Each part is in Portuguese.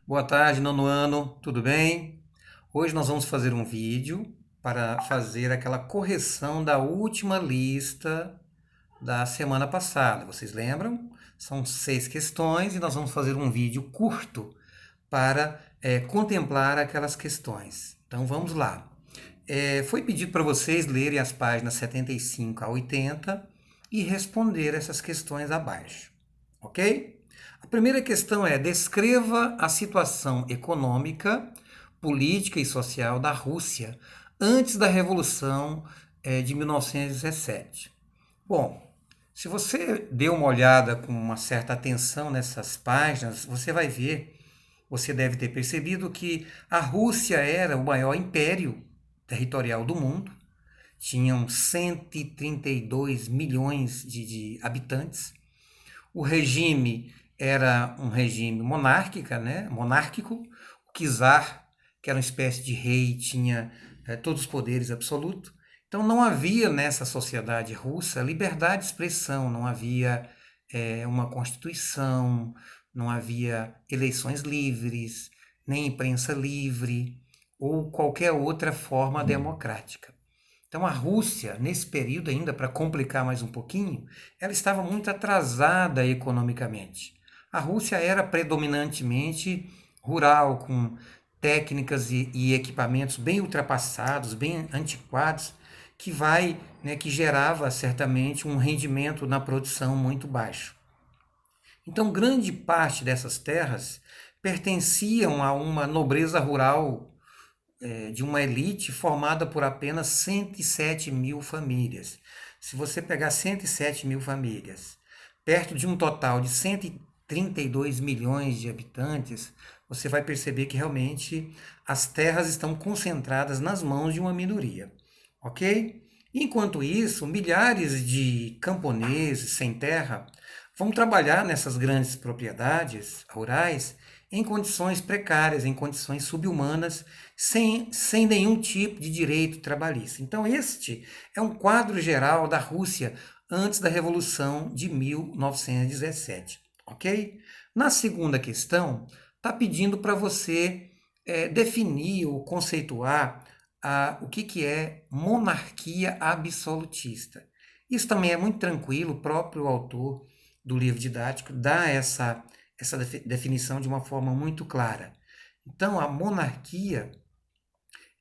Boa tarde, nono ano, tudo bem? Hoje nós vamos fazer um vídeo para fazer aquela correção da última lista da semana passada. Vocês lembram? São 6 questões e nós vamos fazer um vídeo curto para contemplar aquelas questões. Então vamos lá. Foi pedido para vocês lerem as páginas 75 a 80 e responder essas questões abaixo, ok? A primeira questão é: descreva a situação econômica, política e social da Rússia antes da Revolução de 1917. Bom, se você deu uma olhada com uma certa atenção nessas páginas, você vai ver, você deve ter percebido que a Rússia era o maior império territorial do mundo, tinham 132 milhões de habitantes. O regime era um regime monárquico. O czar, que era uma espécie de rei, tinha todos os poderes absolutos. Então não havia nessa sociedade russa liberdade de expressão, não havia uma constituição, não havia eleições livres, nem imprensa livre ou qualquer outra forma democrática. Então a Rússia, nesse período ainda, para complicar mais um pouquinho, ela estava muito atrasada economicamente. A Rússia era predominantemente rural, com técnicas e equipamentos bem ultrapassados, bem antiquados, que gerava certamente um rendimento na produção muito baixo. Então grande parte dessas terras pertenciam a uma nobreza rural de uma elite formada por apenas 107 mil famílias. Se você pegar 107 mil famílias, perto de um total de 132 milhões de habitantes, você vai perceber que realmente as terras estão concentradas nas mãos de uma minoria, ok? Enquanto isso, milhares de camponeses sem terra vão trabalhar nessas grandes propriedades rurais em condições precárias, em condições subhumanas, sem nenhum tipo de direito trabalhista. Então, este é um quadro geral da Rússia antes da Revolução de 1917, ok? Na segunda questão, está pedindo para você definir ou conceituar o que é monarquia absolutista. Isso também é muito tranquilo, o próprio autor do livro didático dá essa definição de uma forma muito clara. Então, a monarquia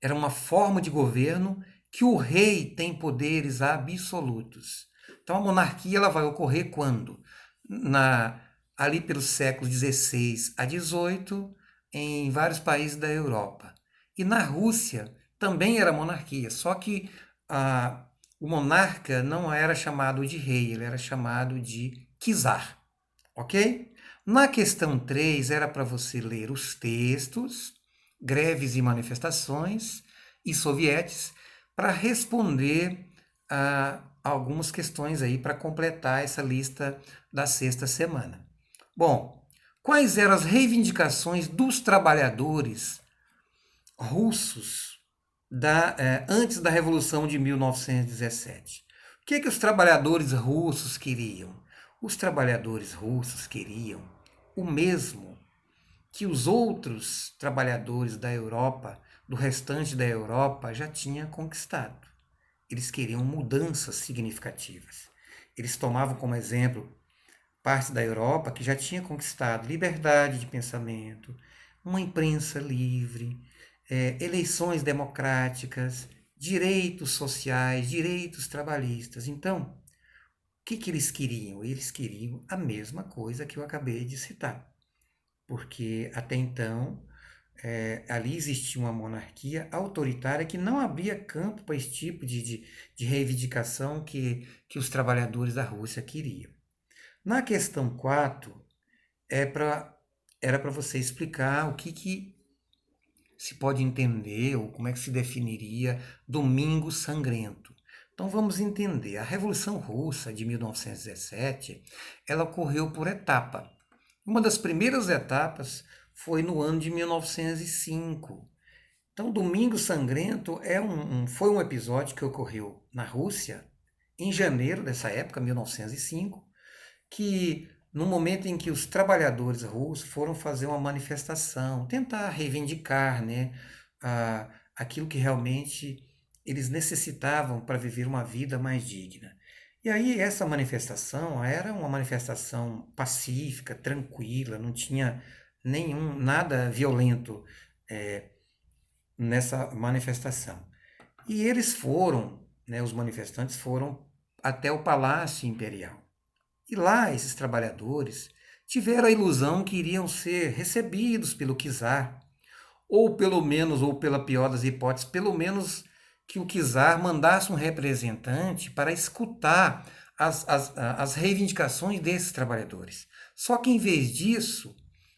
era uma forma de governo que o rei tem poderes absolutos. Então, a monarquia ela vai ocorrer quando? Ali pelos séculos XVI a XVIII, em vários países da Europa. E na Rússia também era monarquia, só que o monarca não era chamado de rei, ele era chamado de czar, ok? Na questão 3 era para você ler os textos, greves e manifestações e sovietes, para responder a algumas questões aí para completar essa lista da sexta semana. Bom, quais eram as reivindicações dos trabalhadores russos antes da Revolução de 1917? O que os trabalhadores russos queriam? Os trabalhadores russos queriam o mesmo que os outros trabalhadores da Europa, do restante da Europa, já tinham conquistado. Eles queriam mudanças significativas. Eles tomavam como exemplo parte da Europa que já tinha conquistado liberdade de pensamento, uma imprensa livre, eleições democráticas, direitos sociais, direitos trabalhistas. Então, o que eles queriam? Eles queriam a mesma coisa que eu acabei de citar, porque até então ali existia uma monarquia autoritária que não abria campo para esse tipo de reivindicação que os trabalhadores da Rússia queriam. Na questão 4, era para você explicar o que se pode entender ou como é que se definiria Domingo Sangrento. Então vamos entender. A Revolução Russa de 1917, ela ocorreu por etapa. Uma das primeiras etapas foi no ano de 1905. Então, Domingo Sangrento foi um episódio que ocorreu na Rússia em janeiro dessa época, 1905, que no momento em que os trabalhadores russos foram fazer uma manifestação, tentar reivindicar, né, aquilo que realmente eles necessitavam para viver uma vida mais digna. E aí essa manifestação era uma manifestação pacífica, tranquila, não tinha nada violento nessa manifestação. E eles foram, né, os manifestantes foram até o Palácio Imperial. E lá esses trabalhadores tiveram a ilusão que iriam ser recebidos pelo czar, ou pelo menos, ou pela pior das hipóteses, pelo menos que o czar mandasse um representante para escutar as reivindicações desses trabalhadores. Só que em vez disso,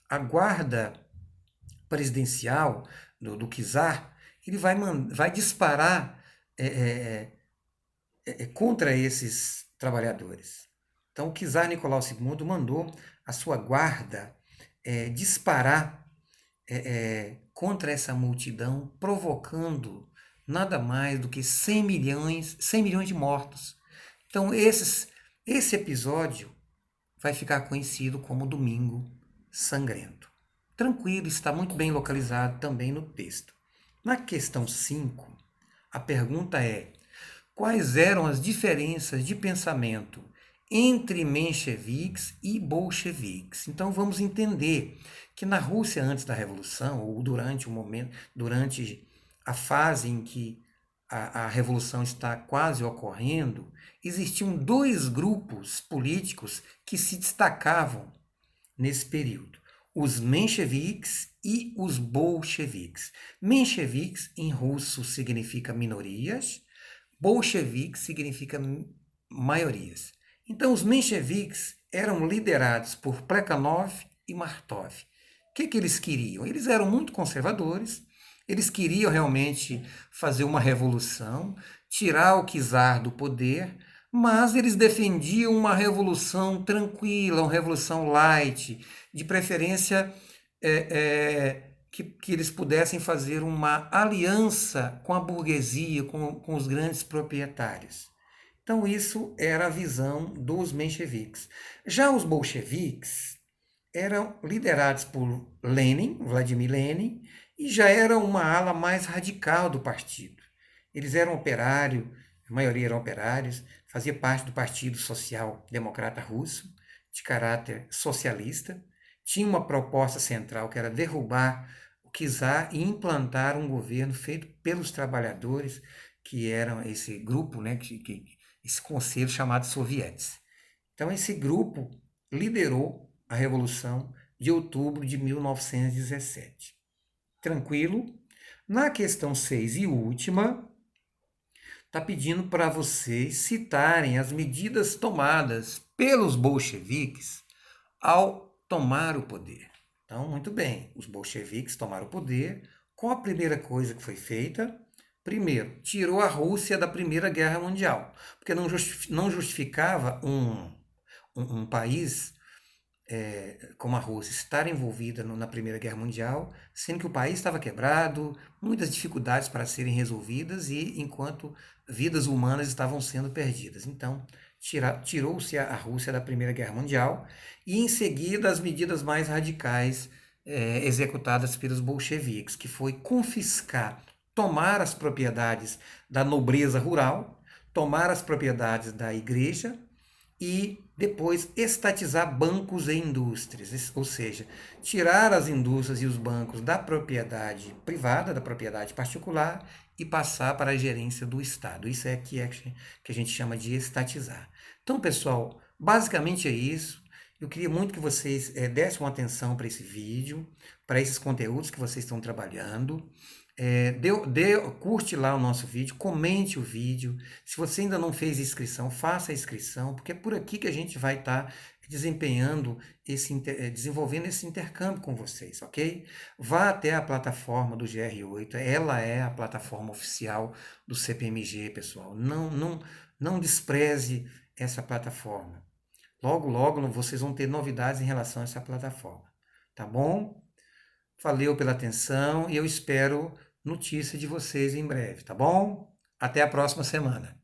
a guarda presidencial do czar, ele vai disparar contra esses trabalhadores. Então, o czar Nicolau II mandou a sua guarda disparar contra essa multidão, provocando nada mais do que 100 milhões de mortos. Então, esse episódio vai ficar conhecido como Domingo Sangrento. Tranquilo, está muito bem localizado também no texto. Na questão 5, a pergunta é: quais eram as diferenças de pensamento entre mencheviques e bolcheviques? Então vamos entender que na Rússia antes da Revolução, ou durante o momento, durante a fase em que a Revolução está quase ocorrendo, existiam dois grupos políticos que se destacavam nesse período: os mencheviques e os bolcheviques. Mencheviques em russo significa minorias, bolcheviques significa maiorias. Então, os mencheviques eram liderados por Plekhanov e Martov. O que eles queriam? Eles eram muito conservadores, eles queriam realmente fazer uma revolução, tirar o czar do poder, mas eles defendiam uma revolução tranquila, uma revolução light, de preferência que eles pudessem fazer uma aliança com a burguesia, com os grandes proprietários. Então, isso era a visão dos mencheviques. Já os bolcheviques eram liderados por Lenin, Vladimir Lenin, e já era uma ala mais radical do partido. Eles eram operários, a maioria eram operários, fazia parte do Partido Social Democrata Russo, de caráter socialista, tinha uma proposta central que era derrubar o czar e implantar um governo feito pelos trabalhadores, que eram esse grupo, né, esse conselho chamado sovietes. Então esse grupo liderou a Revolução de outubro de 1917. Tranquilo? Na questão 6 e última, está pedindo para vocês citarem as medidas tomadas pelos bolcheviques ao tomar o poder. Então, muito bem, os bolcheviques tomaram o poder. Qual a primeira coisa que foi feita? Primeiro, tirou a Rússia da Primeira Guerra Mundial, porque não justificava um país como a Rússia estar envolvida na Primeira Guerra Mundial, sendo que o país estava quebrado, muitas dificuldades para serem resolvidas e enquanto vidas humanas estavam sendo perdidas. Então, tirou-se a Rússia da Primeira Guerra Mundial e, em seguida, as medidas mais radicais executadas pelos bolcheviques, que foi confiscar, tomar as propriedades da nobreza rural, tomar as propriedades da igreja e depois estatizar bancos e indústrias, ou seja, tirar as indústrias e os bancos da propriedade privada, da propriedade particular e passar para a gerência do Estado. Isso é que a gente chama de estatizar. Então, pessoal, basicamente é isso. Eu queria muito que vocês dessem uma atenção para esse vídeo, para esses conteúdos que vocês estão trabalhando. Curte lá o nosso vídeo, comente o vídeo. Se você ainda não fez inscrição, faça a inscrição, porque é por aqui que a gente vai estar desempenhando desenvolvendo esse intercâmbio com vocês, ok? Vá até a plataforma do GR8, ela é a plataforma oficial do CPMG, pessoal. Não despreze essa plataforma. Logo, logo vocês vão ter novidades em relação a essa plataforma, tá bom? Valeu pela atenção e eu espero notícia de vocês em breve, tá bom? Até a próxima semana.